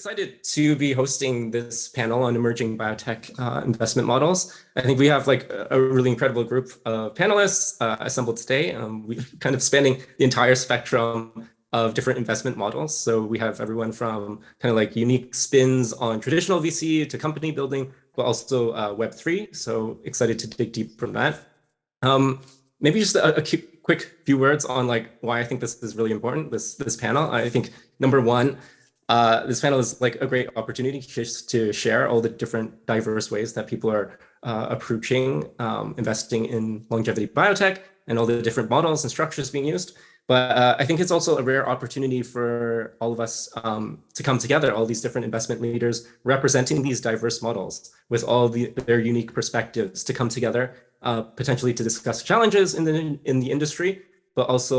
excited to be hosting this panel on emerging biotech investment models. I think we have like a really incredible group of panelists assembled today. We kind of spanning the entire spectrum of different investment models. So we have everyone from kind of like unique spins on traditional VC to company building, but also Web3. So excited to dig deep from that. Maybe just a quick few words on like why I think this is really important, this panel. I think number one, this panel is like a great opportunity just to share all the different diverse ways that people are approaching investing in longevity biotech and all the different models and structures being used. But I think it's also a rare opportunity for all of us to come together, all these different investment leaders representing these diverse models with all their unique perspectives to come together, potentially to discuss challenges in the industry, but also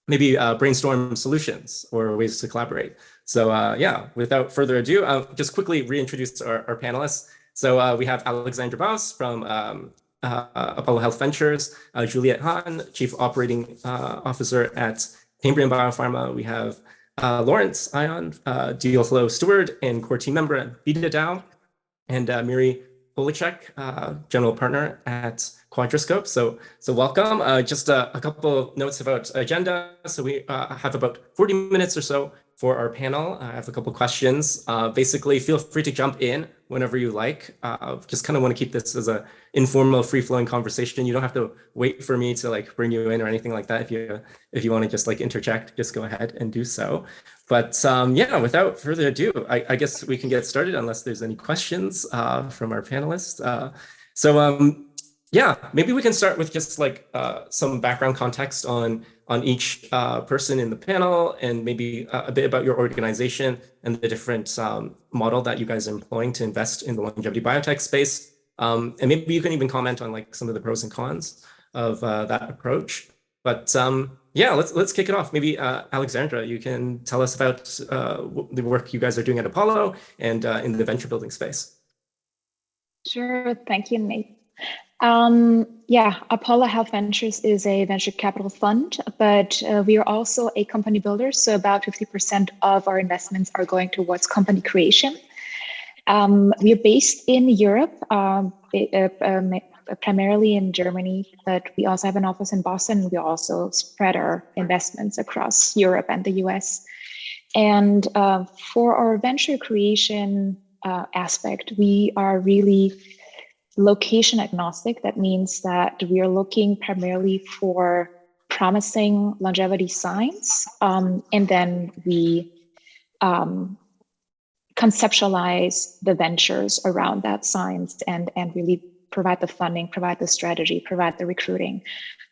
maybe brainstorm solutions or ways to collaborate. So yeah, without further ado, I'll just quickly reintroduce our panelists. So we have Alexandra Bause from Apollo Health Ventures, Juliette Han, Chief Operating Officer at Cambrian Biopharma. We have Laurence Ion, deal flow steward and core team member at VitaDAO, and Miri Polachek, general partner at Quadrascope. So welcome. Just a couple of notes about agenda. So we have about 40 minutes or so for our panel. I have a couple of questions. Basically, feel free to jump in whenever you like. Just kind of want to keep this as a informal, free-flowing conversation. You don't have to wait for me to like bring you in or anything like that. If you want to just like interject, just go ahead and do so. But yeah, without further ado, I guess we can get started unless there's any questions from our panelists. Yeah, maybe we can start with just like some background context on each person in the panel, and maybe a bit about your organization and the different model that you guys are employing to invest in the longevity biotech space. And maybe you can even comment on like some of the pros and cons of that approach. But yeah, let's kick it off. Maybe Alexandra, you can tell us about the work you guys are doing at Apollo and in the venture building space. Sure, thank you, Nate. Yeah, Apollo Health Ventures is a venture capital fund, but we are also a company builder. So about 50% of our investments are going towards company creation. We are based in Europe, primarily in Germany, but we also have an office in Boston. We also spread our investments across Europe and the US. And for our venture creation aspect, we are really location agnostic. That means that we are looking primarily for promising longevity science, and then we conceptualize the ventures around that science and really provide the funding, provide the strategy, provide the recruiting,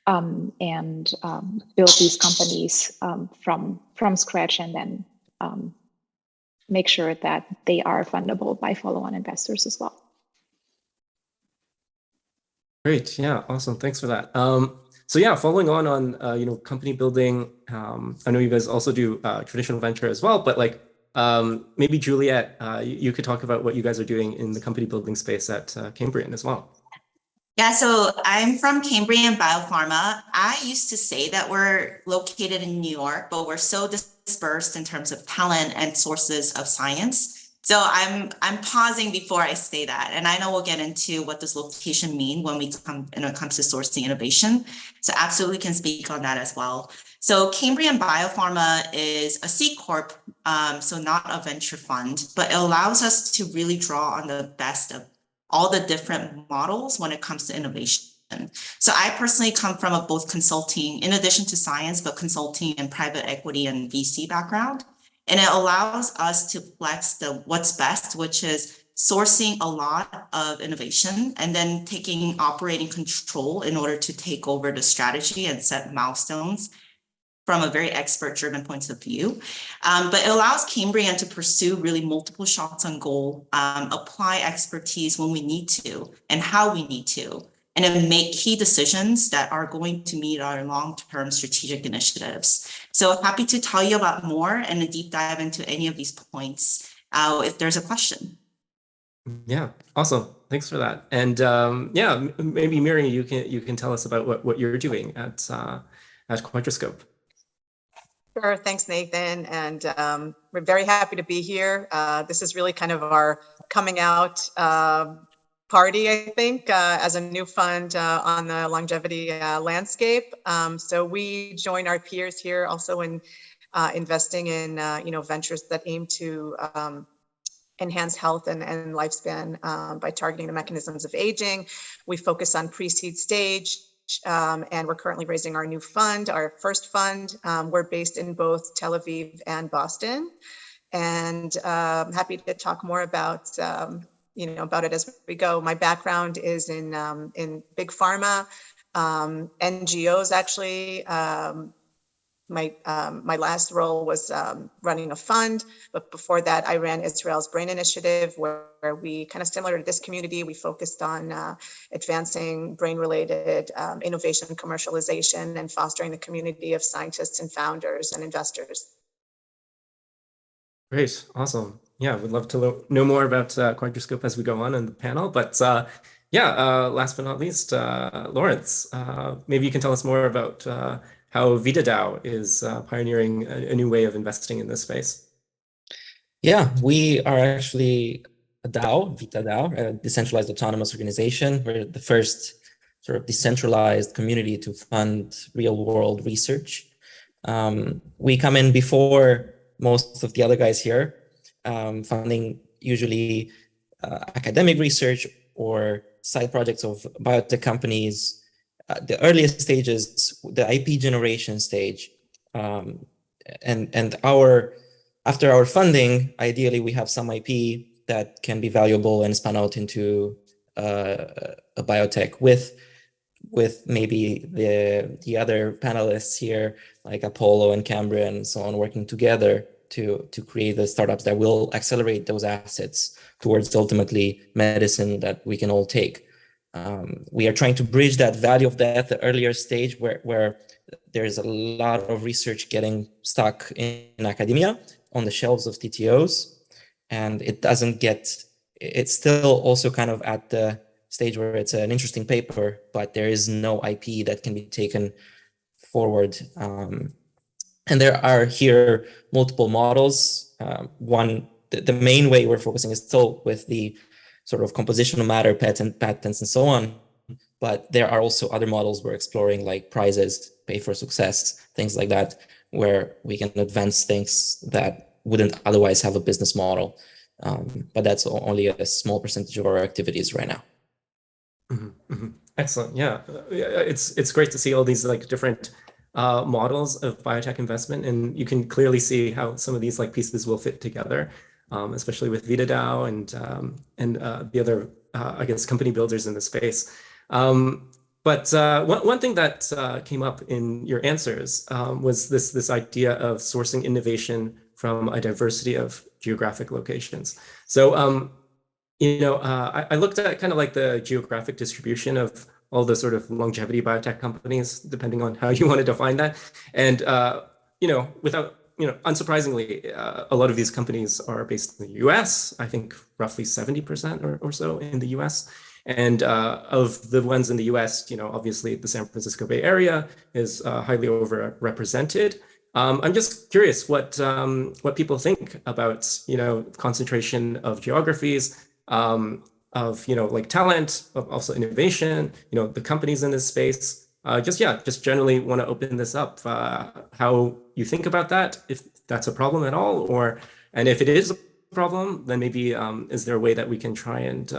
and build these companies from scratch, and then make sure that they are fundable by follow-on investors as well. Great. Yeah. Awesome. Thanks for that. So yeah, following on company building, I know you guys also do traditional venture as well, but like maybe Juliette, you could talk about what you guys are doing in the company building space at Cambrian as well. Yeah, so I'm from Cambrian Biopharma. I used to say that we're located in New York, but we're so dispersed in terms of talent and sources of science. So I'm pausing before I say that, and I know we'll get into what does location mean when it comes to sourcing innovation. So absolutely can speak on that as well. So Cambrian Biopharma is a C Corp, so not a venture fund, but it allows us to really draw on the best of all the different models when it comes to innovation. So I personally come from a both consulting, in addition to science, but consulting and private equity and VC background. And it allows us to flex the what's best, which is sourcing a lot of innovation and then taking operating control in order to take over the strategy and set milestones from a very expert-driven point of view. But it allows Cambrian to pursue really multiple shots on goal, apply expertise when we need to and how we need to, and then make key decisions that are going to meet our long-term strategic initiatives. So happy to tell you about more and a deep dive into any of these points if there's a question. Yeah, awesome. Thanks for that. And yeah, maybe Miri, you can tell us about what you're doing at Quadrascope. Sure, thanks, Nathan. And we're very happy to be here. This is really kind of our coming out party, I think, as a new fund on the longevity landscape. So we join our peers here also in investing in ventures that aim to enhance health and lifespan by targeting the mechanisms of aging. We focus on pre-seed stage, and we're currently raising our new fund, our first fund. We're based in both Tel Aviv and Boston, and I'm happy to talk more about about it as we go. My background is in big pharma, NGOs actually. My last role was running a fund, but before that, I ran Israel's Brain Initiative, where we, kind of similar to this community, we focused on advancing brain-related innovation and commercialization and fostering the community of scientists and founders and investors. Great, awesome. Yeah, we'd love to know more about Quadrascope as we go on in the panel. But last but not least, Laurence, maybe you can tell us more about how VitaDAO is pioneering a new way of investing in this space. Yeah, we are actually a DAO, VitaDAO, a decentralized autonomous organization. We're the first sort of decentralized community to fund real-world research. We come in before most of the other guys here, funding usually academic research or side projects of biotech companies. The earliest stages, the IP generation stage, and after our funding, ideally we have some IP that can be valuable and spun out into a biotech with maybe the other panelists here, like Apollo and Cambrian and so on, working together to create the startups that will accelerate those assets towards ultimately medicine that we can all take. We are trying to bridge that value of that, the earlier stage where there's a lot of research getting stuck in academia on the shelves of TTOs, and it's still also kind of at the stage where it's an interesting paper, but there is no IP that can be taken forward. And there are here multiple models. The main way we're focusing is still with the sort of compositional matter patents and so on. But there are also other models we're exploring, like prizes, pay for success, things like that, where we can advance things that wouldn't otherwise have a business model. But that's only a small percentage of our activities right now. Mm-hmm, mm-hmm. Excellent. Yeah, it's great to see all these like different models of biotech investment, and you can clearly see how some of these like pieces will fit together. Especially with VitaDAO and the other, I guess, company builders in the space. But one thing that came up in your answers was this idea of sourcing innovation from a diversity of geographic locations. So, I looked at kind of like the geographic distribution of all the sort of longevity biotech companies, depending on how you want to define that. And, unsurprisingly, a lot of these companies are based in the US, I think roughly 70% or so in the US. And of the ones in the US, obviously the San Francisco Bay Area is highly overrepresented. I'm just curious what people think about, concentration of geographies, of, like talent, of also innovation, the companies in this space. Just generally want to open this up, how you think about that, if that's a problem at all, and if it is a problem, then maybe is there a way that we can try and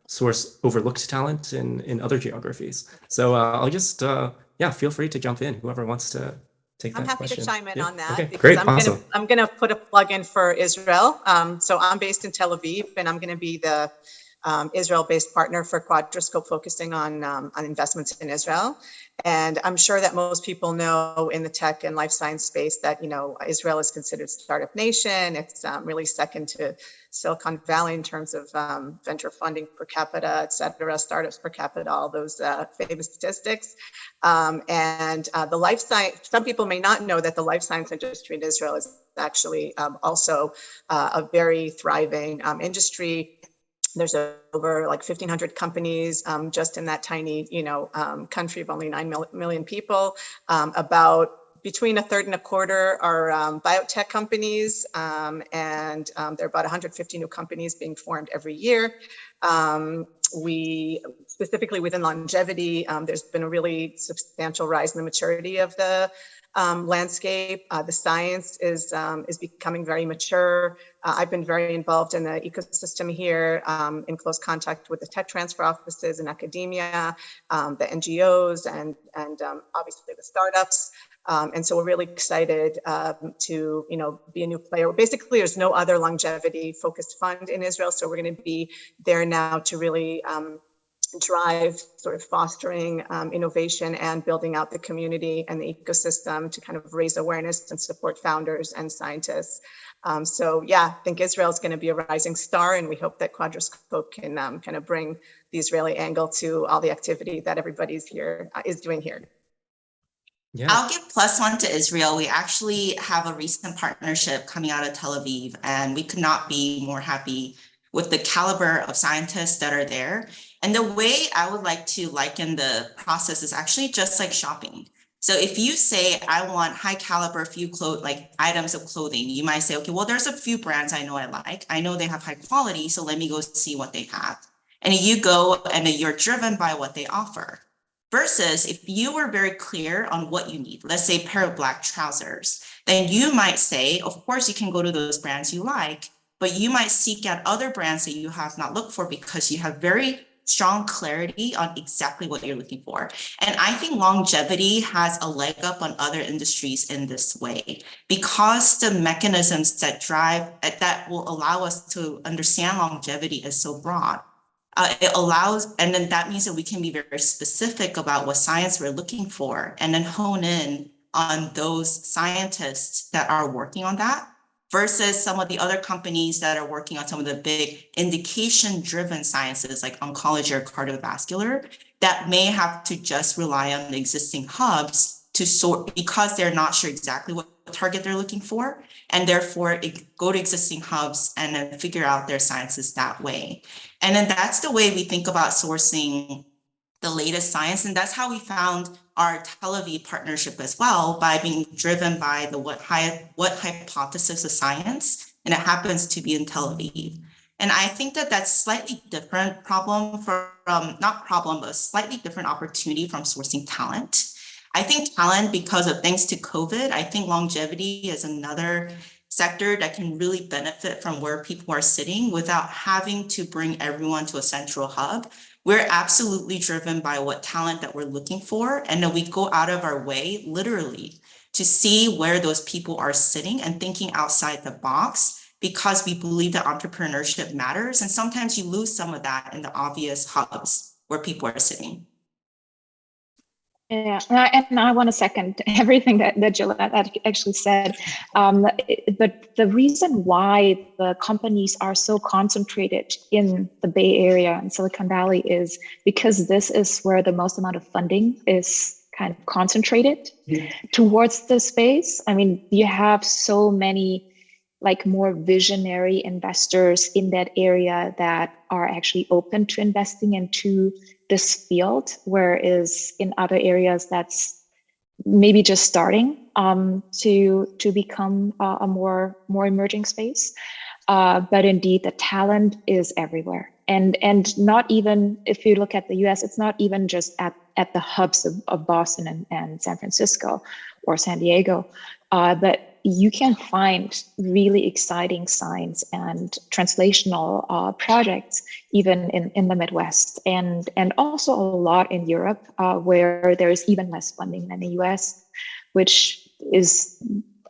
source overlooked talent in other geographies? So I'll just, feel free to jump in, whoever wants to take that question. I'm happy to chime in on that. Okay, because great, I'm awesome. I'm gonna put a plug in for Israel. So I'm based in Tel Aviv, and I'm gonna be the Israel-based partner for Quadrascope, focusing on investments in Israel. And I'm sure that most people know in the tech and life science space that, Israel is considered startup nation. It's really second to Silicon Valley in terms of venture funding per capita, et cetera, startups per capita, all those famous statistics. And the life science, some people may not know that the life science industry in Israel is actually also a very thriving industry. There's over like 1,500 companies just in that tiny, country of only 9 million people. About between a third and a quarter are biotech companies, and there are about 150 new companies being formed every year. We specifically within longevity, there's been a really substantial rise in the maturity of the landscape. The science is becoming very mature. I've been very involved in the ecosystem here, in close contact with the tech transfer offices and academia, the NGOs, and obviously the startups. And so we're really excited to be a new player. Basically, there's no other longevity focused fund in Israel, so we're going to be there now to really drive sort of fostering innovation and building out the community and the ecosystem to kind of raise awareness and support founders and scientists. So yeah, I think Israel is going to be a rising star, and we hope that Quadrascope can kind of bring the Israeli angle to all the activity that everybody's here is doing here. Yeah. I'll give +1 to Israel. We actually have a recent partnership coming out of Tel Aviv, and we could not be more happy with the caliber of scientists that are there. And the way I would like to liken the process is actually just like shopping. So if you say, I want high caliber few items of clothing, you might say, okay, well, there's a few brands I know I like. I know they have high quality, so let me go see what they have. And you go and you're driven by what they offer. Versus if you were very clear on what you need, let's say a pair of black trousers, then you might say, of course, you can go to those brands you like, but you might seek out other brands that you have not looked for because you have very strong clarity on exactly what you're looking for. And I think longevity has a leg up on other industries in this way, because the mechanisms that will allow us to understand longevity is so broad. It allows, and then that means that we can be very specific about what science we're looking for, and then hone in on those scientists that are working on that, versus some of the other companies that are working on some of the big indication-driven sciences like oncology or cardiovascular that may have to just rely on the existing hubs to sort, because they're not sure exactly what target they're looking for, and therefore go to existing hubs and then figure out their sciences that way. And then that's the way we think about sourcing the latest science. And that's how we found our Tel Aviv partnership as well, by being driven by the what hypothesis of science, and it happens to be in Tel Aviv. And I think that that's slightly different problem from, not problem, but a slightly different opportunity from sourcing talent. I think talent, because of thanks to COVID, I think longevity is another sector that can really benefit from where people are sitting without having to bring everyone to a central hub. We're absolutely driven by what talent that we're looking for. And then we go out of our way, literally, to see where those people are sitting and thinking outside the box, because we believe that entrepreneurship matters. And sometimes you lose some of that in the obvious hubs where people are sitting. Yeah, and I want to second everything that Juliette actually said. But the reason why the companies are so concentrated in the Bay Area and Silicon Valley is because this is where the most amount of funding is kind of concentrated towards the space. I mean, you have so many more visionary investors in that area that are actually open to investing into this field, whereas in other areas that's maybe just starting to become a more emerging space. But indeed, the talent is everywhere, and not even if you look at the US, it's not even just at the hubs of Boston and San Francisco or San Diego, but you can find really exciting science and translational projects even in the Midwest, and also a lot in Europe, where there is even less funding than the US, which is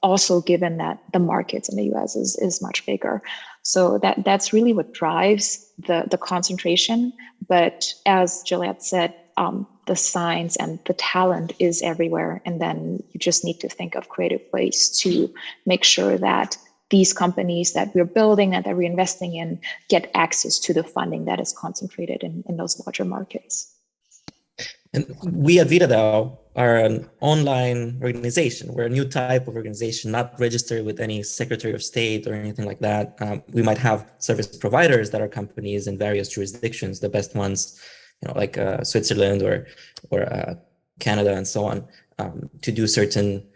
also given that the markets in the US is much bigger. So that's really what drives the concentration. But as Juliette said, the science and the talent is everywhere. And then you just need to think of creative ways to make sure that these companies that we're building and that we're investing in get access to the funding that is concentrated in those larger markets. And we at VitaDAO are an online organization. We're a new type of organization, not registered with any Secretary of State or anything like that. We might have service providers that are companies in various jurisdictions, the best ones, like Switzerland or Canada and so on, to do certain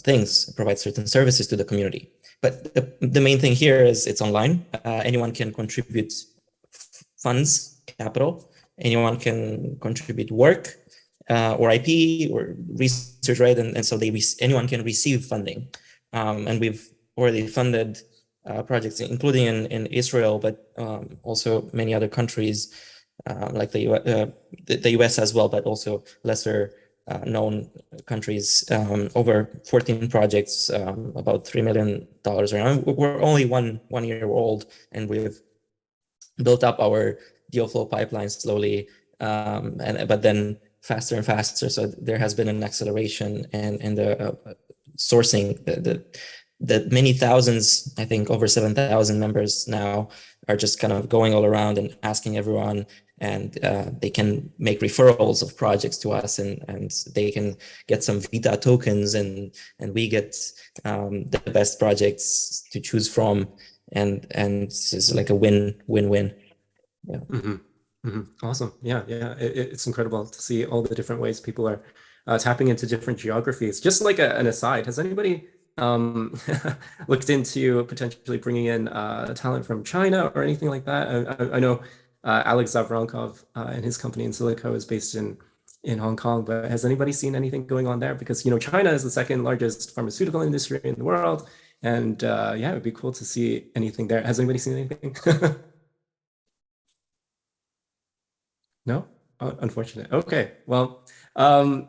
things, provide certain services to the community. But the main thing here is it's online. Anyone can contribute funds, capital. Anyone can contribute work or IP or research, right? And so anyone can receive funding. And we've already funded projects, including in Israel, but also many other countries like the US as well, but also lesser known countries, over 14 projects, about $3 million around. We're only one year old, and we've built up our deal flow pipeline slowly, but then faster and faster. So there has been an acceleration and the sourcing. The many thousands, I think over 7,000 members now are just kind of going all around and asking everyone, and they can make referrals of projects to us, and they can get some Vita tokens, and we get the best projects to choose from, and it's like a win-win-win. Yeah. Mm-hmm. Mm-hmm. Awesome. Yeah. It's incredible to see all the different ways people are tapping into different geographies. Just like an aside, has anybody looked into potentially bringing in talent from China or anything like that? I know Alex Zavrankov and his company Insilico is based in Hong Kong, but has anybody seen anything going on there? Because China is the second largest pharmaceutical industry in the world, and yeah, it'd be cool to see anything there. Has anybody seen anything? No? Oh, unfortunate. Okay. Well,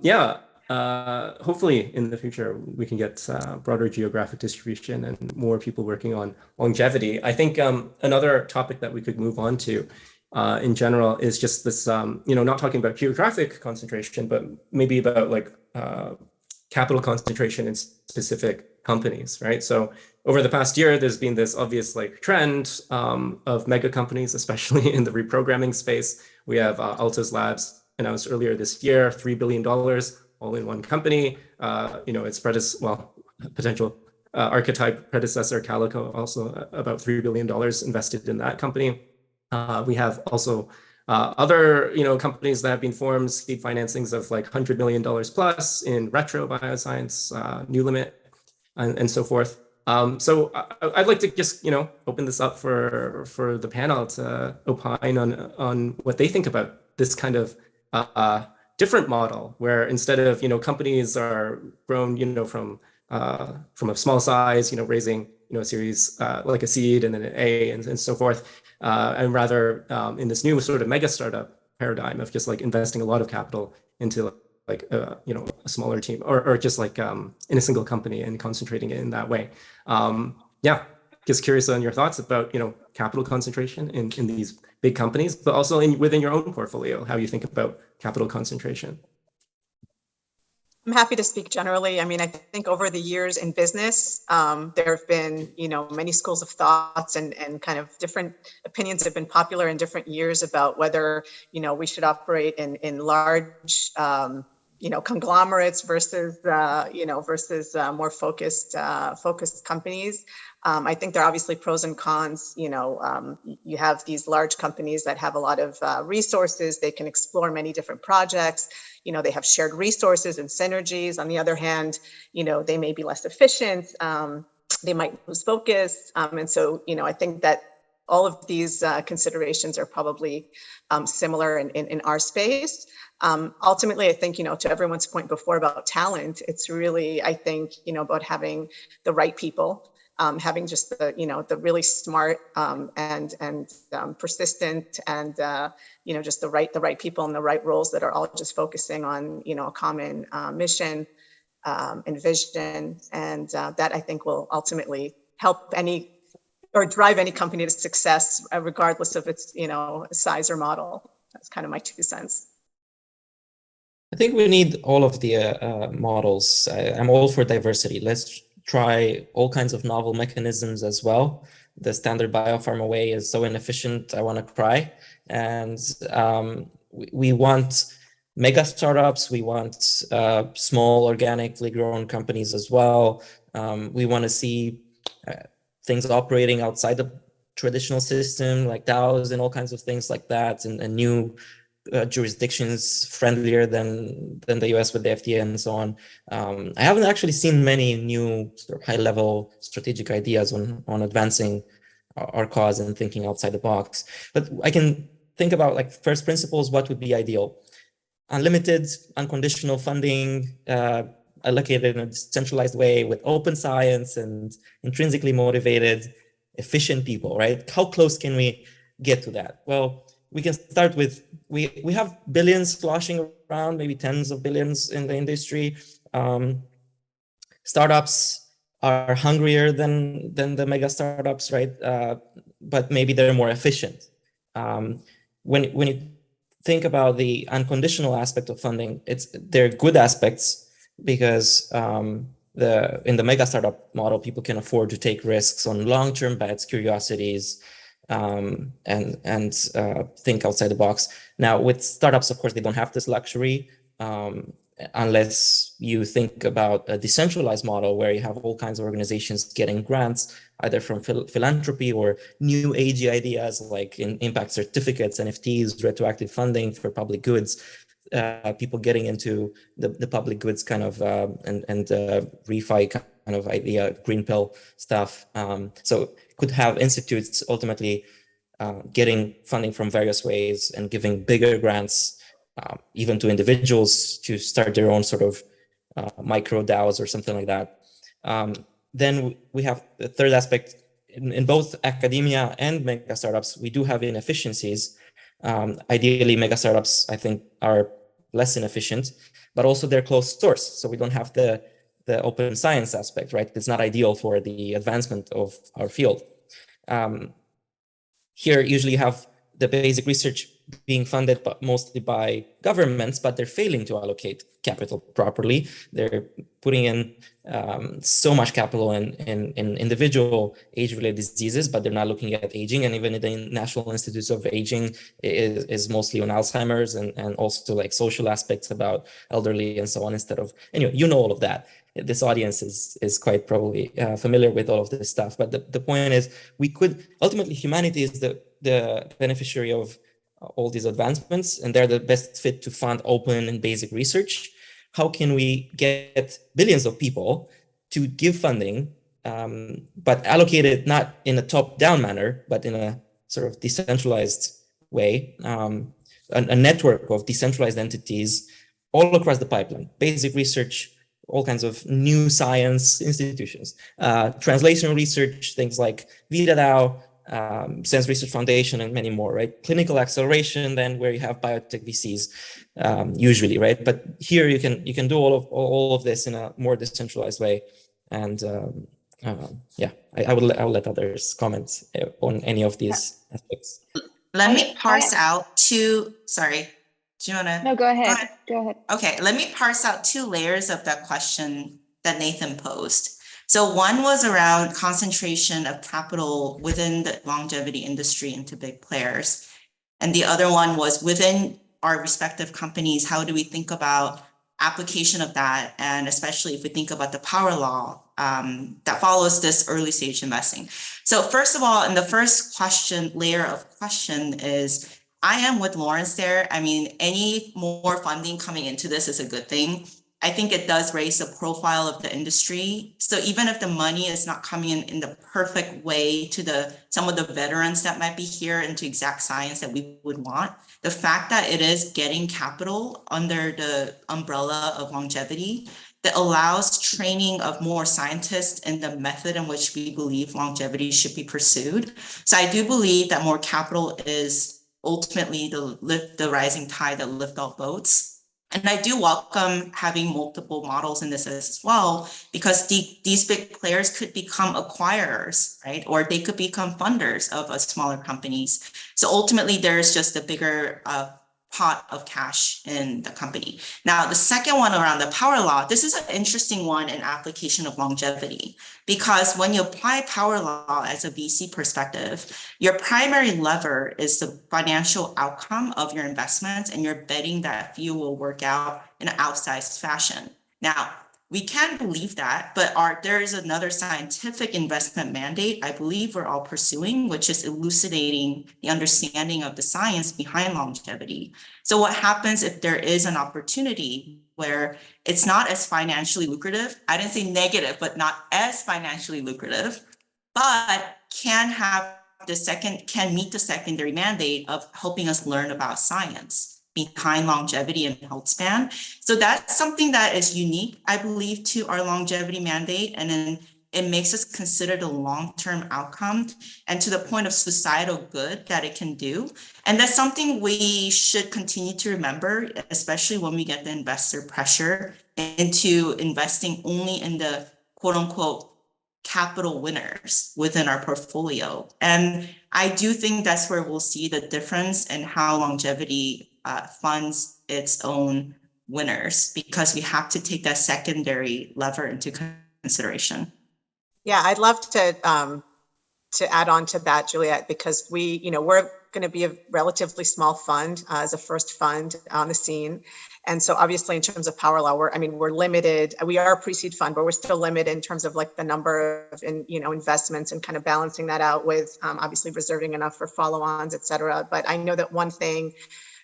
yeah. Hopefully in the future we can get broader geographic distribution and more people working on longevity. I think another topic that we could move on to in general is just this, not talking about geographic concentration, but maybe about like capital concentration in specific companies, right? So over the past year, there's been this obvious like trend of mega companies, especially in the reprogramming space. We have Altos Labs announced earlier this year, $3 billion all in one company. Its potential archetype predecessor Calico also about $3 billion invested in that company. We have also other companies that have been formed, seed financings of like $100 million plus in retro bioscience, New Limit, and so forth. So I'd like to just open this up for the panel to opine on what they think about this kind of different model, where instead of companies are grown from a small size, raising a series like a seed and then an A and so forth, and rather in this new sort of mega startup paradigm of just like investing a lot of capital into like a smaller team or just like in a single company and concentrating it in that way. Yeah, just curious on your thoughts about capital concentration in these big companies, but also within your own portfolio, how you think about capital concentration. I'm happy to speak generally. I mean, I think over the years in business, there have been, many schools of thoughts and kind of different opinions have been popular in different years about whether, we should operate in large, conglomerates versus, more focused companies. I think there are obviously pros and cons. You have these large companies that have a lot of resources. They can explore many different projects. They have shared resources and synergies. On the other hand, they may be less efficient. They might lose focus. And so, I think that all of these considerations are probably similar in our space. Ultimately, I think, to everyone's point before about talent, it's really, I think, about having the right people. Having just the really smart and persistent and just the right people in the right roles that are all just focusing on a common mission and vision, and that I think will ultimately help drive any company to success, regardless of its size or model. That's kind of my 2 cents. I think we need all of the models. I'm all for diversity. Let's try all kinds of novel mechanisms as well. The standard biopharma way is so inefficient, I want to cry. And we want mega startups. We want small, organically grown companies as well. We want to see things operating outside the traditional system, like DAOs and all kinds of things like that, and new jurisdictions friendlier than the US with the FDA and so on. I haven't actually seen many new sort of high-level strategic ideas on advancing our cause and thinking outside the box. But I can think about like first principles, what would be ideal? Unlimited, unconditional funding, allocated in a decentralized way with open science and intrinsically motivated, efficient people, right? How close can we get to that? Well, we can start with, we have billions sloshing around, maybe tens of billions in the industry. Startups are hungrier than the mega startups, right? But maybe they're more efficient. When you think about the unconditional aspect of funding, they're good aspects because in the mega startup model, people can afford to take risks on long-term bets, curiosities, and think outside the box. Now, with startups, of course, they don't have this luxury unless you think about a decentralized model where you have all kinds of organizations getting grants, either from philanthropy or new agey ideas like impact certificates, NFTs, retroactive funding for public goods, people getting into the public goods kind of and refi kind of idea, green pill stuff. So could have institutes ultimately getting funding from various ways and giving bigger grants even to individuals to start their own sort of micro DAOs or something like that. Then we have the third aspect in both academia and mega startups, we do have inefficiencies. Ideally, mega startups, I think, are less inefficient, but also they're closed source. So we don't have the open science aspect, right? It's not ideal for the advancement of our field. Here, usually you have the basic research being funded but mostly by governments, but they're failing to allocate capital properly. They're putting in so much capital in individual age-related diseases, but they're not looking at aging. And even the National Institutes of Aging is mostly on Alzheimer's and also like social aspects about elderly and so on instead of, anyway, you know all of that. This audience is quite probably familiar with all of this stuff. But the point is, we could, ultimately humanity is the beneficiary of all these advancements, and they're the best fit to fund open and basic research. How can we get billions of people to give funding, but allocate it not in a top-down manner, but in a sort of decentralized way, a network of decentralized entities all across the pipeline, basic research, all kinds of new science institutions, translational research, things like VitaDAO, Science Research Foundation, and many more, right? Clinical acceleration, then where you have biotech VCs, usually, right? But here you can do all of this in a more decentralized way, and yeah, I will let others comment on any of these aspects. Let me parse out two. Sorry, do you want to? No, go ahead. Go ahead. Okay, let me parse out two layers of that question that Nathan posed. So one was around concentration of capital within the longevity industry into big players. And the other one was within our respective companies, how do we think about application of that? And especially if we think about the power law that follows this early stage investing. So first of all, in the first layer of question is, I am with Laurence there. I mean, any more funding coming into this is a good thing. I think it does raise the profile of the industry. So even if the money is not coming in the perfect way to some of the veterans that might be here into exact science that we would want, the fact that it is getting capital under the umbrella of longevity that allows training of more scientists in the method in which we believe longevity should be pursued. So I do believe that more capital is ultimately the rising tide that lift all boats. And I do welcome having multiple models in this as well, because these big players could become acquirers, right? Or they could become funders of smaller companies. So ultimately, there's just a bigger pot of cash in the company. Now, the second one around the power law, this is an interesting one in application of longevity, because when you apply power law as a VC perspective, your primary lever is the financial outcome of your investments, and you're betting that few will work out in an outsized fashion. Now, We can believe that, but there is another scientific investment mandate I believe we're all pursuing, which is elucidating the understanding of the science behind longevity. So what happens if there is an opportunity where it's not as financially lucrative? I didn't say negative, but not as financially lucrative, but can meet the secondary mandate of helping us learn about science behind longevity and health span. So that's something that is unique, I believe, to our longevity mandate. And then it makes us consider the long-term outcome and to the point of societal good that it can do. And that's something we should continue to remember, especially when we get the investor pressure into investing only in the quote unquote capital winners within our portfolio. And I do think that's where we'll see the difference in how longevity funds its own winners, because we have to take that secondary lever into consideration. Yeah, I'd love to add on to that, Juliette, because we're going to be a relatively small fund as a first fund on the scene. And so obviously in terms of power law, we're limited. We are a pre-seed fund, but we're still limited in terms of like the number of investments and kind of balancing that out with obviously reserving enough for follow-ons, et cetera. But I know that one thing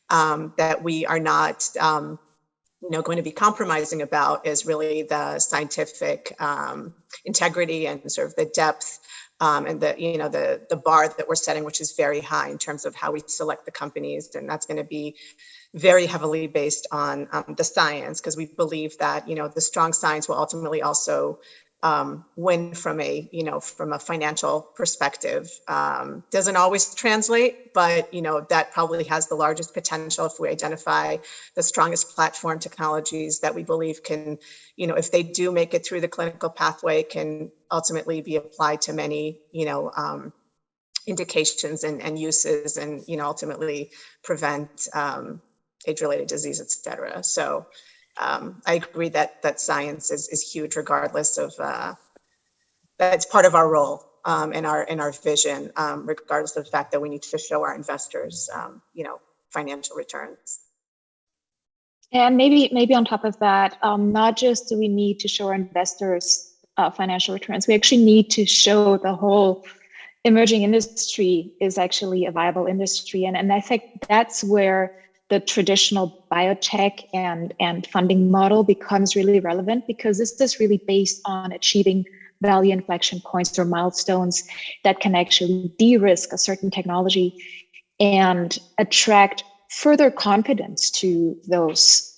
that we are not going to be compromising about is really the scientific integrity and sort of the depth and the bar that we're setting, which is very high in terms of how we select the companies. And that's going to be very heavily based on the science, because we believe that, the strong science will ultimately also win from a financial perspective. Doesn't always translate, but that probably has the largest potential if we identify the strongest platform technologies that we believe can, if they do make it through the clinical pathway, can ultimately be applied to many, indications and uses, and ultimately prevent age-related disease, et cetera. So I agree that science is huge, regardless of that's part of our role in our vision, regardless of the fact that we need to show our investors, financial returns. And maybe on top of that, not just do we need to show our investors financial returns, we actually need to show the whole emerging industry is actually a viable industry, and I think that's where the traditional biotech and funding model becomes really relevant, because this is really based on achieving value inflection points or milestones that can actually de-risk a certain technology and attract further confidence to those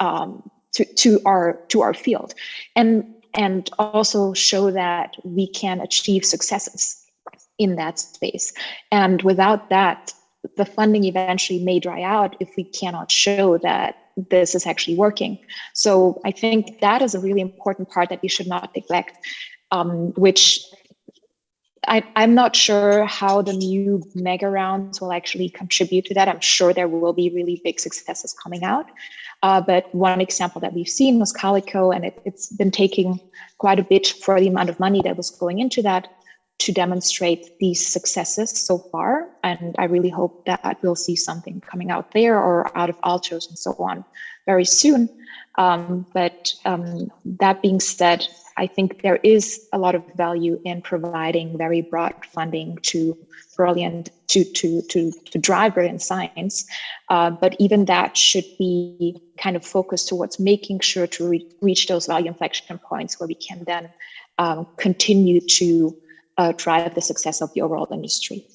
to our field, and also show that we can achieve successes in that space. And without that, the funding eventually may dry out if we cannot show that this is actually working. So I think that is a really important part that we should not neglect, which I'm not sure how the new mega rounds will actually contribute to that. I'm sure there will be really big successes coming out. But one example that we've seen was Calico, and it's been taking quite a bit for the amount of money that was going into that to demonstrate these successes so far. And I really hope that we'll see something coming out there or out of Altos and so on very soon. But that being said, I think there is a lot of value in providing very broad funding to brilliant, to drive brilliant science. But even that should be kind of focused towards making sure to reach those value inflection points where we can then continue to drive the success of the overall industry.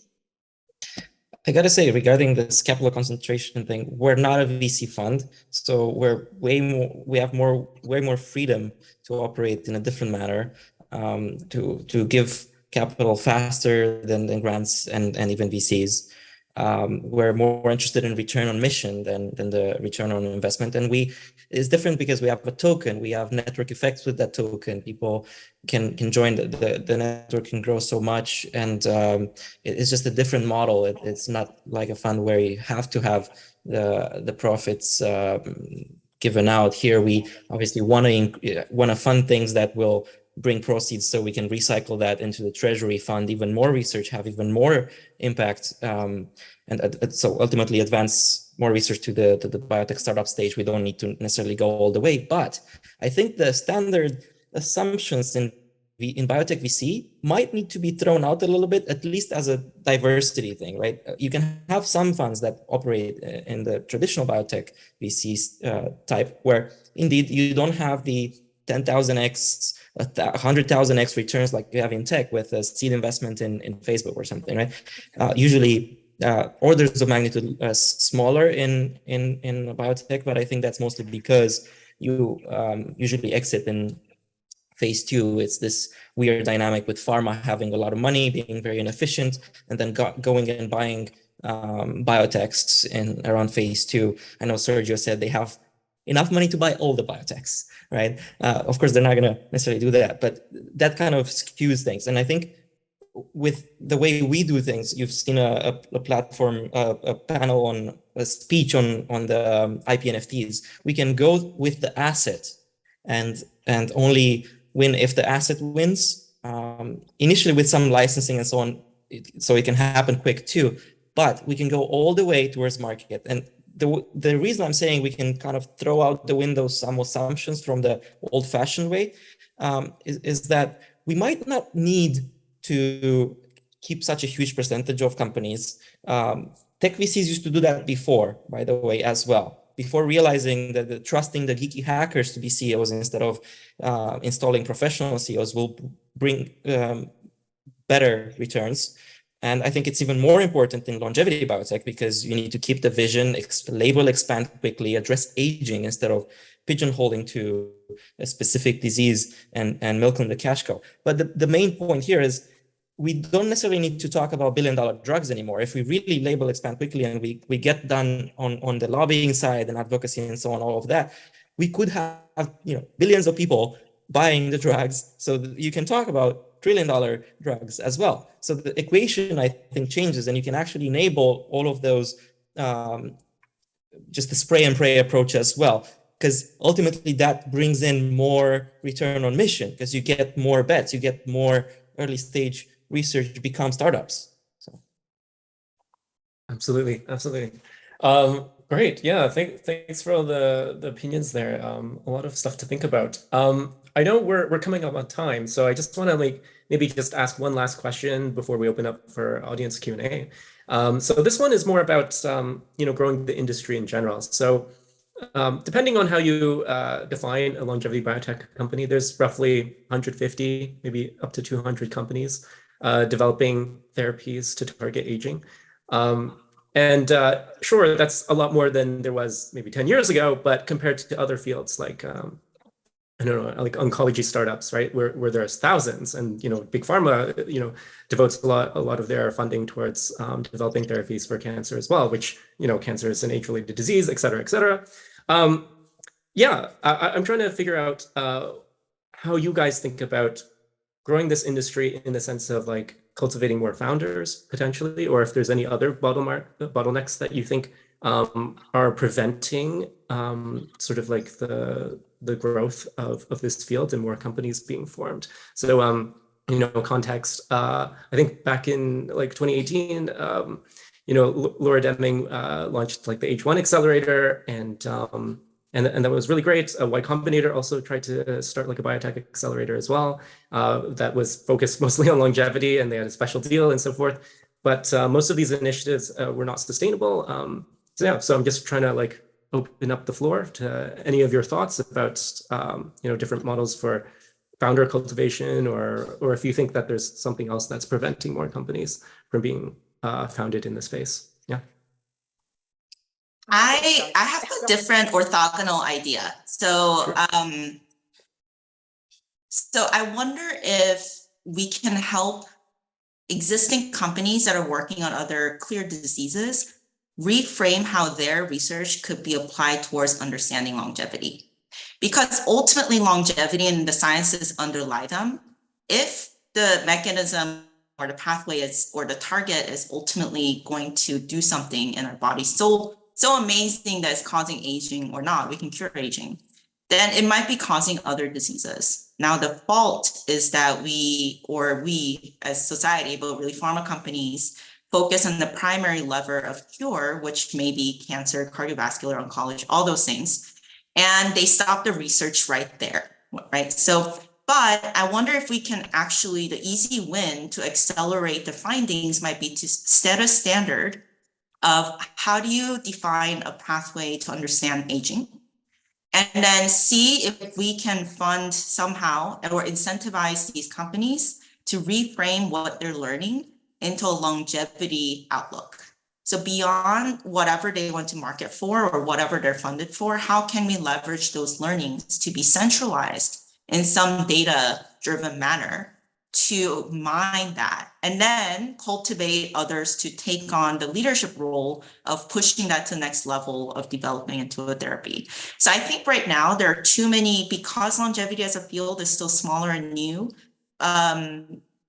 I gotta say, regarding this capital concentration thing, we're not a VC fund, so we have way more freedom to operate in a different manner, to give capital faster than grants and even VCs. We're more interested in return on mission than the return on investment. And it's different because we have a token, we have network effects with that token. People can join, the network can grow so much. And it's just a different model. It's not like a fund where you have to have the profits given out. Here, we obviously want to fund things that will bring proceeds so we can recycle that into the treasury, fund even more research, have even more impact, and so ultimately advance more research to the biotech startup stage. We don't need to necessarily go all the way, but I think the standard assumptions in biotech VC might need to be thrown out a little bit, at least as a diversity thing, right? You can have some funds that operate in the traditional biotech VC type, where indeed you don't have the 10,000x, 100,000x returns like you have in tech with a seed investment in Facebook or something, right? Usually orders of magnitude smaller in biotech, but I think that's mostly because you usually exit in phase 2. It's this weird dynamic with pharma having a lot of money, being very inefficient, and then going and buying biotechs in around phase 2. I know Sergio said they have enough money to buy all the biotechs, right? Of course, they're not going to necessarily do that, but that kind of skews things. And I think with the way we do things, you've seen a platform, a panel on a speech on the IP NFTs. We can go with the asset and only win if the asset wins, initially with some licensing and so on, so it can happen quick too, but we can go all the way towards market. And the reason I'm saying we can kind of throw out the window some assumptions from the old-fashioned way is that we might not need to keep such a huge percentage of companies. Tech VCs used to do that before, by the way, as well, before realizing that trusting the geeky hackers to be CEOs instead of installing professional CEOs will bring better returns. And I think it's even more important in longevity biotech because you need to keep the vision, label, expand quickly, address aging instead of pigeonholing to a specific disease and milking the cash cow. But the main point here is we don't necessarily need to talk about billion-dollar drugs anymore. If we really label, expand quickly, and we get done on the lobbying side and advocacy and so on, all of that, we could have billions of people buying the drugs. So that you can talk about trillion-dollar drugs as well. So the equation, I think, changes, and you can actually enable all of those, just the spray and pray approach as well, because ultimately that brings in more return on mission because you get more bets, you get more early stage research become startups. So absolutely. Great. Yeah. Thanks for all the opinions there. A lot of stuff to think about. I know we're coming up on time, so I just want to maybe just ask one last question before we open up for audience Q&A. So this one is more about growing the industry in general. So depending on how you define a longevity biotech company, there's roughly 150, maybe up to 200 companies developing therapies to target aging. And sure, that's a lot more than there was maybe 10 years ago, but compared to other fields like, I don't know, like oncology startups, right, where there's thousands, and big pharma, devotes a lot of their funding towards developing therapies for cancer as well, which cancer is an age-related disease, et cetera, et cetera. Yeah, I'm trying to figure out how you guys think about growing this industry in the sense of cultivating more founders potentially, or if there's any other bottlenecks that you think are preventing sort of the growth of this field and more companies being formed. So context, I think back in 2018, Laura Deming launched the H1 accelerator, and that was really great. Y Combinator also tried to start a biotech accelerator as well. That was focused mostly on longevity, and they had a special deal and so forth. But most of these initiatives were not sustainable. So yeah, so I'm just trying to open up the floor to any of your thoughts about different models for founder cultivation, or if you think that there's something else that's preventing more companies from being founded in this space. Yeah. I have a different orthogonal idea. So, Sure. So I wonder if we can help existing companies that are working on other clear diseases reframe how their research could be applied towards understanding longevity. Because ultimately longevity and the sciences underlie them, if the mechanism or the pathway is, or the target is ultimately going to do something in our body so amazing that it's causing aging or not, we can cure aging, then it might be causing other diseases. Now, the fault is that we as society, but really pharma companies, focus on the primary lever of cure, which may be cancer, cardiovascular, oncology, all those things. And they stop the research right there, right? So but I wonder if we can actually, the easy win to accelerate the findings might be to set a standard of how do you define a pathway to understand aging, and then see if we can fund somehow or incentivize these companies to reframe what they're learning into a longevity outlook. So beyond whatever they want to market for or whatever they're funded for, how can we leverage those learnings to be centralized in some data-driven manner to mine that, and then cultivate others to take on the leadership role of pushing that to the next level of developing into a therapy. So I think right now there are too many, because longevity as a field is still smaller and new,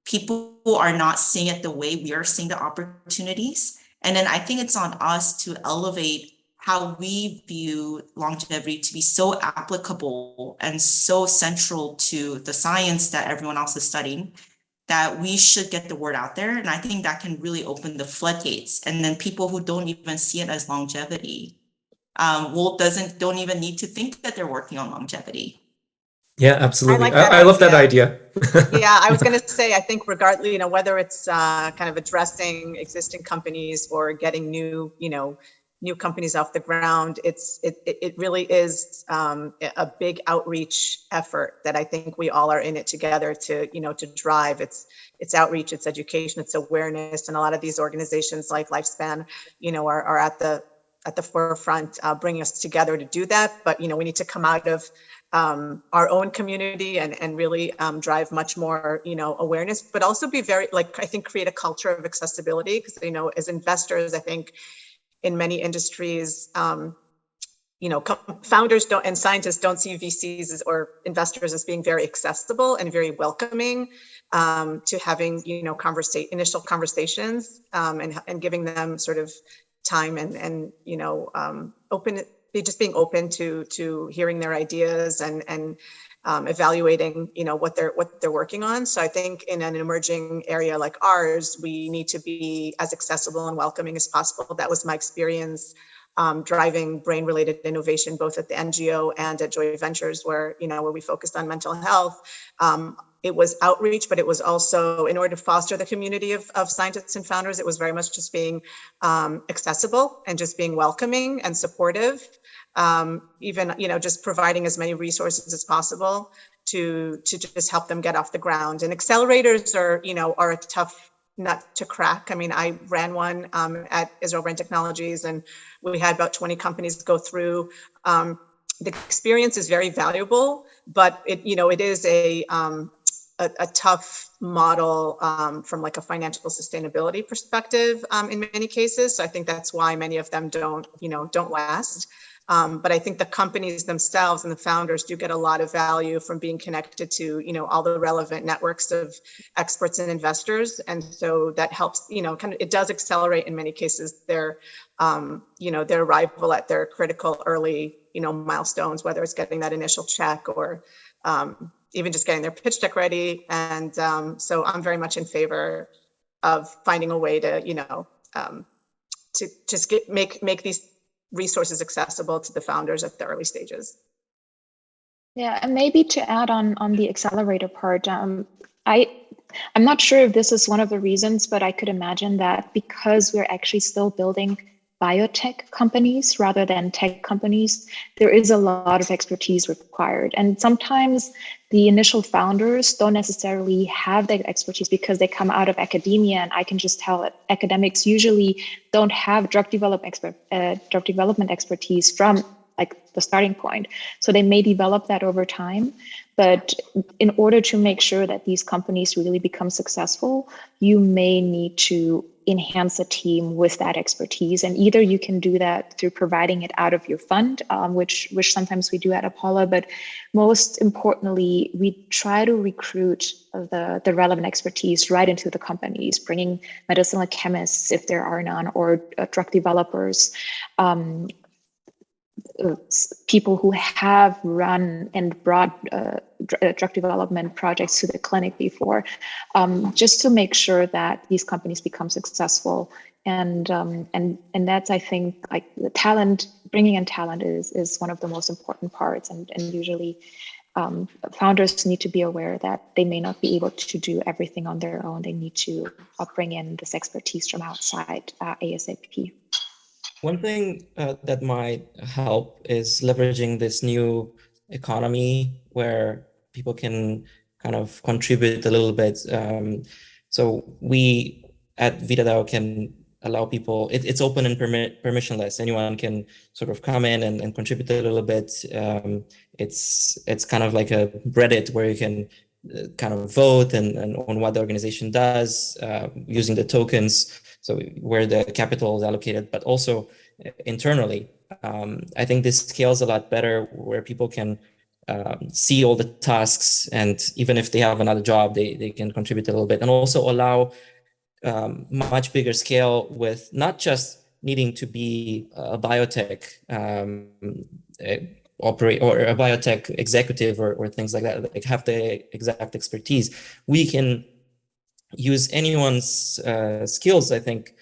people are not seeing it the way we are seeing the opportunities. And then I think it's on us to elevate how we view longevity to be so applicable and so central to the science that everyone else is studying, that we should get the word out there. And I think that can really open the floodgates. And then people who don't even see it as longevity don't even need to think that they're working on longevity. Yeah, absolutely. I like that I love that idea. idea. Yeah, I was going to say, I think regardless, whether it's kind of addressing existing companies or getting new companies off the ground, it really is a big outreach effort that I think we all are in it together to drive. It's outreach, it's education, it's awareness, and a lot of these organizations like Lifespan, are at the forefront, bringing us together to do that. But we need to come out of our own community and really drive much more, awareness, but also be very, I think, create a culture of accessibility. Because, as investors, I think in many industries, founders don't and scientists don't see VCs or investors as being very accessible and very welcoming to having, initial conversations and giving them sort of time and being open to hearing their ideas and evaluating, what they're working on. So I think in an emerging area like ours, we need to be as accessible and welcoming as possible. That was my experience driving brain-related innovation, both at the NGO and at Joy Ventures, where we focused on mental health. It was outreach, but it was also, in order to foster the community of scientists and founders, it was very much just being accessible and just being welcoming and supportive. Even, just providing as many resources as possible to just help them get off the ground. And accelerators are a tough nut to crack. I mean, I ran one at Israel Brain Technologies, and we had about 20 companies go through. The experience is very valuable, but it is a tough model from a financial sustainability perspective in many cases. So I think that's why many of them don't last. But I think the companies themselves and the founders do get a lot of value from being connected to, all the relevant networks of experts and investors. And so that helps, it does accelerate in many cases their arrival at their critical early, milestones, whether it's getting that initial check or even just getting their pitch deck ready. And so I'm very much in favor of finding a way to, to just make these resources accessible to the founders at the early stages. Yeah, and maybe to add on the accelerator part, I'm not sure if this is one of the reasons, but I could imagine that because we're actually still building biotech companies rather than tech companies, there is a lot of expertise required. And sometimes the initial founders don't necessarily have that expertise because they come out of academia, and I can just tell that academics usually don't have drug development expertise from the starting point. So they may develop that over time, but in order to make sure that these companies really become successful, you may need to enhance a team with that expertise. And either you can do that through providing it out of your fund, which sometimes we do at Apollo, but most importantly, we try to recruit the relevant expertise right into the companies, bringing medicinal chemists, if there are none, or drug developers, people who have run and brought drug development projects to the clinic before, just to make sure that these companies become successful. And that's, I think, the talent, bringing in talent is one of the most important parts. And usually founders need to be aware that they may not be able to do everything on their own. They need to bring in this expertise from outside ASAP. One thing that might help is leveraging this new economy where people can kind of contribute a little bit. So we at VitaDAO can allow people, it's open and permissionless. Anyone can sort of come in and contribute a little bit. It's kind of like a Reddit where you can kind of vote and on what the organization does using the tokens. So where the capital is allocated, but also internally. I think this scales a lot better where people can see all the tasks, and even if they have another job, they can contribute a little bit, and also allow much bigger scale with not just needing to be a biotech operate or a biotech executive or things like that, like have the exact expertise. We can use anyone's skills, I think,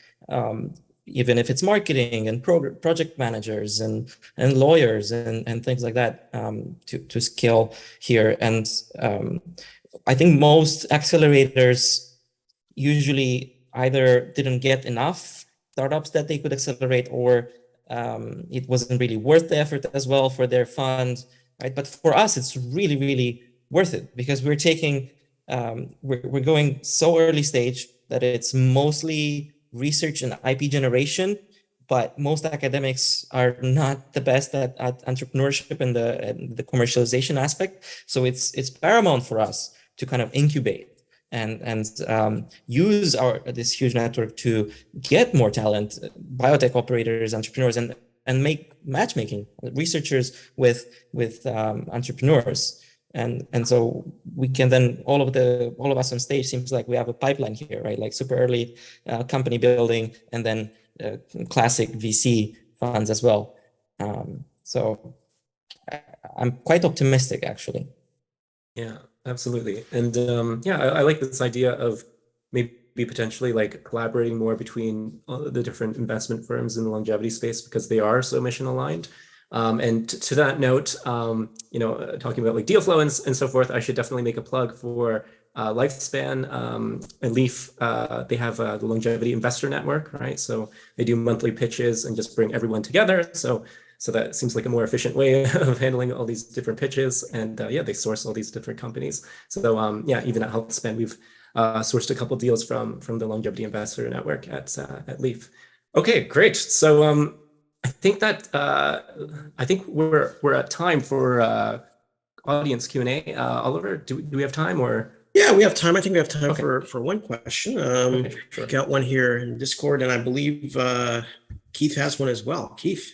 even if it's marketing and project managers and lawyers and things like that, to scale here. And I think most accelerators usually either didn't get enough startups that they could accelerate, or it wasn't really worth the effort as well for their fund, right? But for us, it's really, really worth it because we're taking, we're going so early stage that it's mostly research and IP generation, but most academics are not the best at entrepreneurship and the commercialization aspect. So it's paramount for us to kind of incubate and use this huge network to get more talent, biotech operators, entrepreneurs, and make matchmaking, researchers with entrepreneurs. And so we can then, all of us on stage, seems like we have a pipeline here, right? Like super early company building, and then classic VC funds as well. So I'm quite optimistic, actually. Yeah, absolutely. And yeah, I like this idea of maybe potentially like collaborating more between the different investment firms in the longevity space because they are so mission aligned. And to that note, you know, talking about like deal flow and so forth, I should definitely make a plug for Lifespan and Leaf. They have the Longevity Investor Network, right? So they do monthly pitches and just bring everyone together. So that seems like a more efficient way of handling all these different pitches. And yeah, they source all these different companies. So yeah, even at Healthspan, we've sourced a couple deals from the Longevity Investor Network at Leaf. Okay, great. So I think that I think we're at time for audience Q&A. Oliver, do we have time or? Yeah, we have time. I think we have time Okay. for one question. Okay, sure. Got one here in Discord, and I believe Keith has one as well. Keith.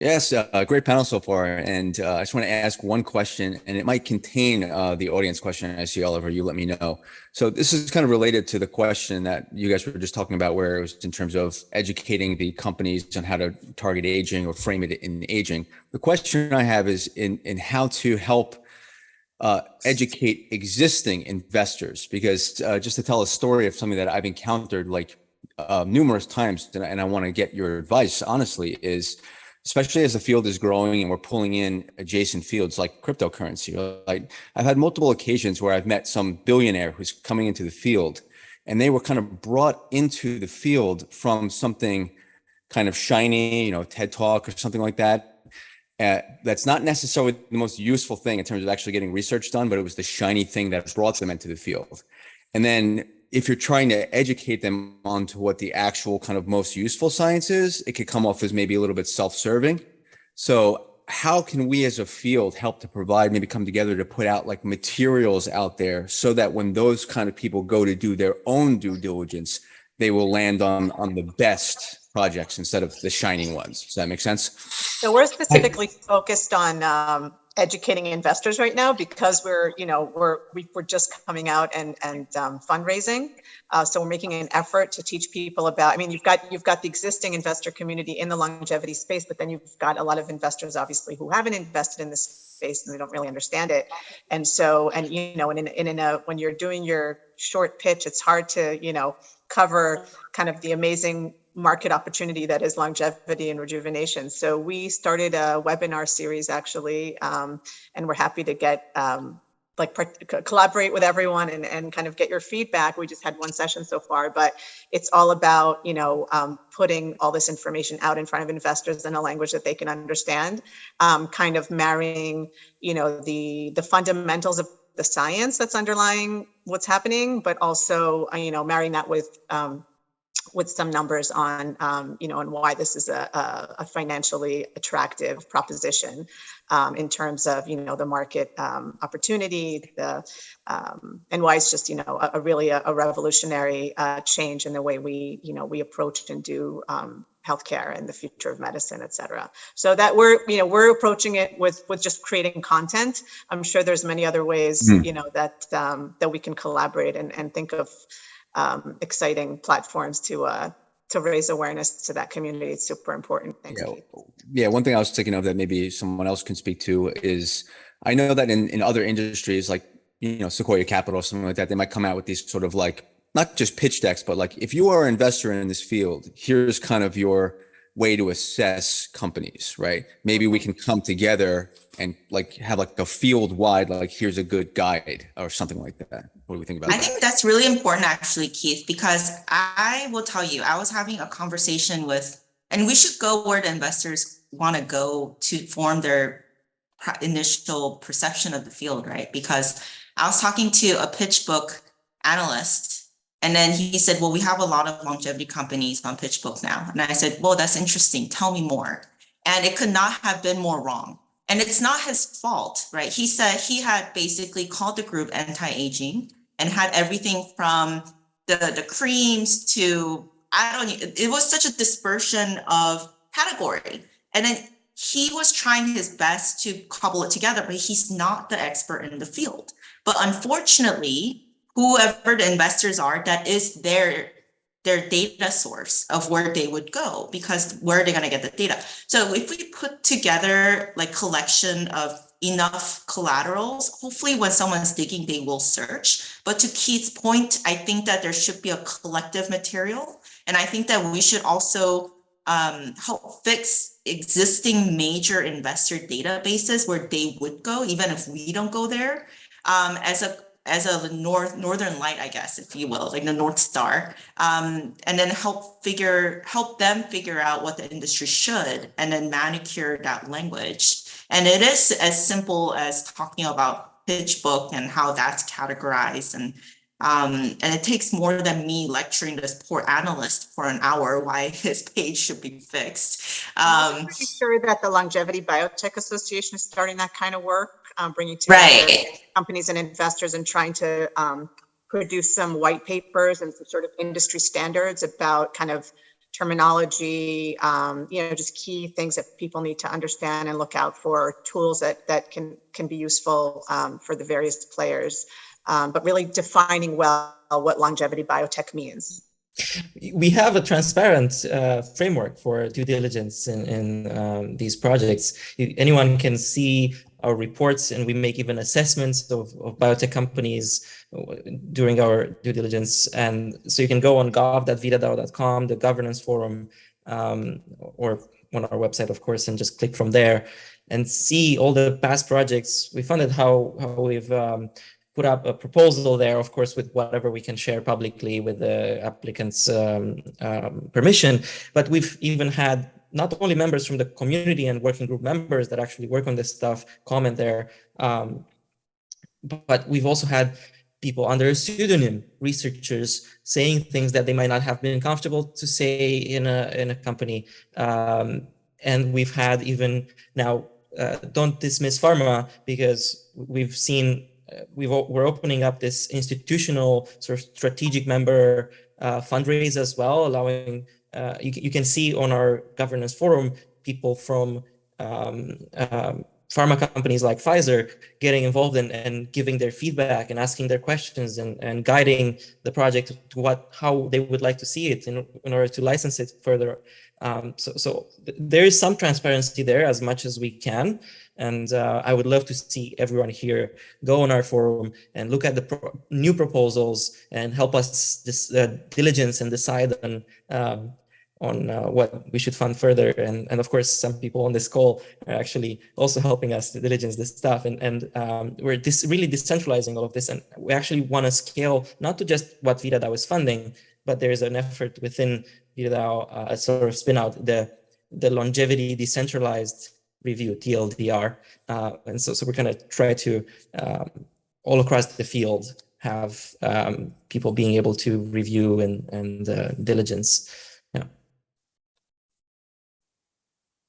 Yes, great panel so far. And I just want to ask one question, and it might contain the audience question. I see, Oliver, you let me know. So this is kind of related to the question that you guys were just talking about, where it was in terms of educating the companies on how to target aging or frame it in aging. The question I have is in how to help educate existing investors, because just to tell a story of something that I've encountered like numerous times, and I want to get your advice, honestly, is especially as the field is growing and we're pulling in adjacent fields like cryptocurrency. Like I've had multiple occasions where I've met some billionaire who's coming into the field, and they were kind of brought into the field from something kind of shiny, you know, TED Talk or something like that. That's not necessarily the most useful thing in terms of actually getting research done, but it was the shiny thing that brought them into the field. And then if you're trying to educate them onto what the actual kind of most useful science is, it could come off as maybe a little bit self-serving. So how can we as a field help to provide, maybe come together to put out like materials out there so that when those kind of people go to do their own due diligence, they will land on the best projects instead of the shining ones? Does that make sense? So we're specifically focused on educating investors right now because we're just coming out and fundraising. So we're making an effort to teach people about, I mean, you've got the existing investor community in the longevity space, but then you've got a lot of investors obviously who haven't invested in this space and they don't really understand it. And so, when you're doing your short pitch, it's hard to, cover kind of the amazing market opportunity that is longevity and rejuvenation. So we started a webinar series actually, and we're happy to get collaborate with everyone and kind of get your feedback. We just had one session so far, but it's all about, putting all this information out in front of investors in a language that they can understand, kind of marrying, the fundamentals of the science that's underlying what's happening, but also, marrying that with some numbers on, on why this is a financially attractive proposition in terms of, the market opportunity, and why it's just, a really revolutionary change in the way we approach and do healthcare and the future of medicine, et cetera. So that we're approaching it with just creating content. I'm sure there's many other ways, that we can collaborate and think of exciting platforms to raise awareness to that community. It's super important. Thanks, Keith. Yeah, one thing I was thinking of that maybe someone else can speak to is, I know that in other industries like, Sequoia Capital or something like that, they might come out with these sort of like, not just pitch decks, but like, if you are an investor in this field, here's kind of your way to assess companies, right? Maybe we can come together and like have like a field wide, like here's a good guide or something like that. What do we think about that? I think that's really important actually, Keith, because I will tell you, I was having a conversation with, and we should go where the investors want to go to form their initial perception of the field, right? Because I was talking to a PitchBook analyst, and then he said, well, we have a lot of longevity companies on PitchBook now. And I said, well, that's interesting. Tell me more. And it could not have been more wrong. And it's not his fault, right? He said he had basically called the group anti-aging and had everything from the creams to, it was such a dispersion of category. And then he was trying his best to cobble it together, but he's not the expert in the field. But unfortunately, whoever the investors are, that is their data source of where they would go, because where are they going to get the data? So if we put together like collection of enough collaterals, hopefully when someone's digging, they will search. But to Keith's point, I think that there should be a collective material. And I think that we should also help fix existing major investor databases where they would go, even if we don't go there, as a northern light, I guess, if you will, like the North Star, and then help them figure out what the industry should, and then manicure that language. And it is as simple as talking about PitchBook and how that's categorized, and it takes more than me lecturing this poor analyst for an hour why his page should be fixed. I'm pretty sure that the Longevity Biotech Association is starting that kind of work, bringing together companies and investors and trying to produce some white papers and some sort of industry standards about kind of terminology, just key things that people need to understand and look out for, tools that can be useful for the various players, but really defining well what longevity biotech means. We have a transparent framework for due diligence in these projects. Anyone can see our reports, and we make even assessments of biotech companies during our due diligence. And so you can go on gov.vitadao.com, the governance forum, or on our website, of course, and just click from there and see all the past projects we funded, how we've put up a proposal there, of course, with whatever we can share publicly with the applicant's permission. But we've even had not only members from the community and working group members that actually work on this stuff comment there, but we've also had people under a pseudonym, researchers, saying things that they might not have been comfortable to say in a company. And we've had even now, don't dismiss pharma, because we've seen we're opening up this institutional sort of strategic member fundraise as well, allowing you can see on our governance forum people from pharma companies like Pfizer getting involved and giving their feedback and asking their questions and guiding the project to how they would like to see it in order to license it further. So there is some transparency there as much as we can. And I would love to see everyone here go on our forum and look at the new proposals and help us diligence and decide on what we should fund further. And of course, some people on this call are actually also helping us to diligence this stuff. And we're really decentralizing all of this. And we actually want to scale not to just what VitaDAO is funding, but there is an effort within VitaDAO, sort of spin out the Longevity Decentralized Review, TLDR. And so we're going to try to, all across the field, have people being able to review and diligence. Yeah.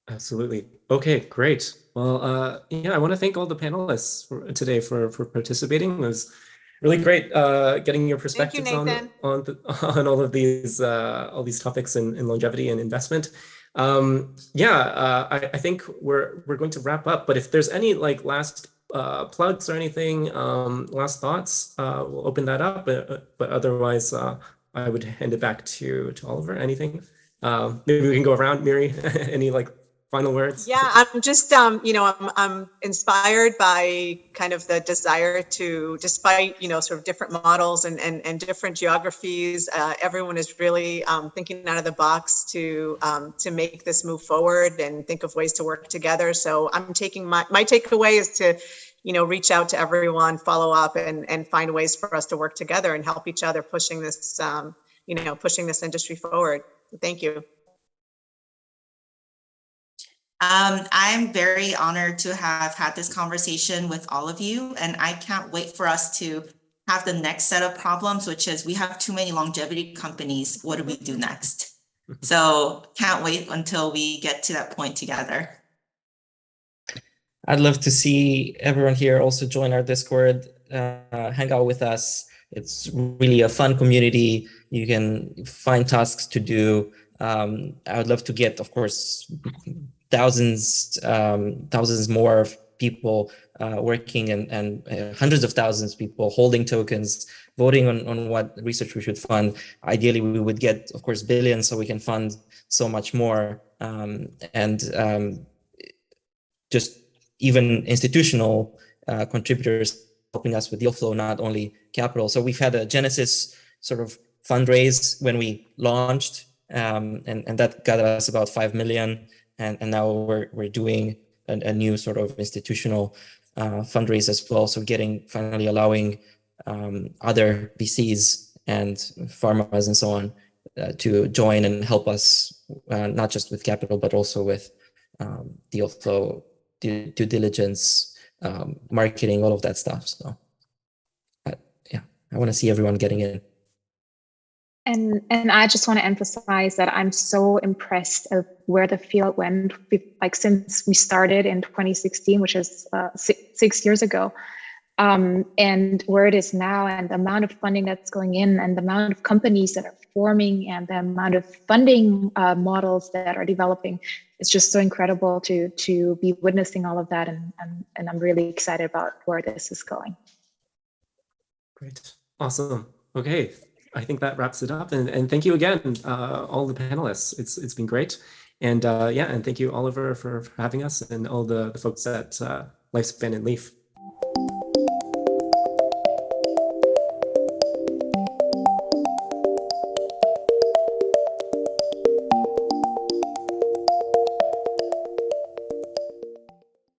Absolutely. Okay, great. Well, yeah, I want to thank all the panelists today for participating. It was really great getting your perspectives on all of these all these topics in longevity and investment. I think we're going to wrap up. But if there's any like last plugs or anything, last thoughts, we'll open that up. But otherwise, I would hand it back to Oliver. Anything? Maybe we can go around. Miri, any like final words? Yeah, I'm just, I'm inspired by kind of the desire to, despite, sort of different models and different geographies, everyone is really thinking out of the box to make this move forward and think of ways to work together. So I'm taking my takeaway is to, reach out to everyone, follow up and find ways for us to work together and help each other pushing this, pushing this industry forward. Thank you. I'm very honored to have had this conversation with all of you, and I can't wait for us to have the next set of problems, which is we have too many longevity companies. What do we do next? So can't wait until we get to that point together. I'd love to see everyone here also join our Discord, hang out with us. It's really a fun community. You can find tasks to do. I would love to get, of course, thousands more people working and hundreds of thousands of people holding tokens, voting on what research we should fund. Ideally, we would get, of course, billions so we can fund so much more. Just even institutional contributors helping us with deal flow, not only capital. So we've had a Genesis sort of fundraise when we launched, and that got us about 5 million. And now we're doing a new sort of institutional fundraise as well. So finally allowing other VCs and pharmas and so on to join and help us, not just with capital, but also with deal flow, due diligence, marketing, all of that stuff. So yeah, I want to see everyone getting in. And I just want to emphasize that I'm so impressed of where the field went, like since we started in 2016, which is 6 years ago, and where it is now, and the amount of funding that's going in, and the amount of companies that are forming, and the amount of funding models that are developing. It's just so incredible to be witnessing all of that, and I'm really excited about where this is going. Great, awesome. Okay. I think that wraps it up. And thank you again, all the panelists. It's been great. And and thank you, Oliver, for having us, and all the folks at Lifespan and Leaf.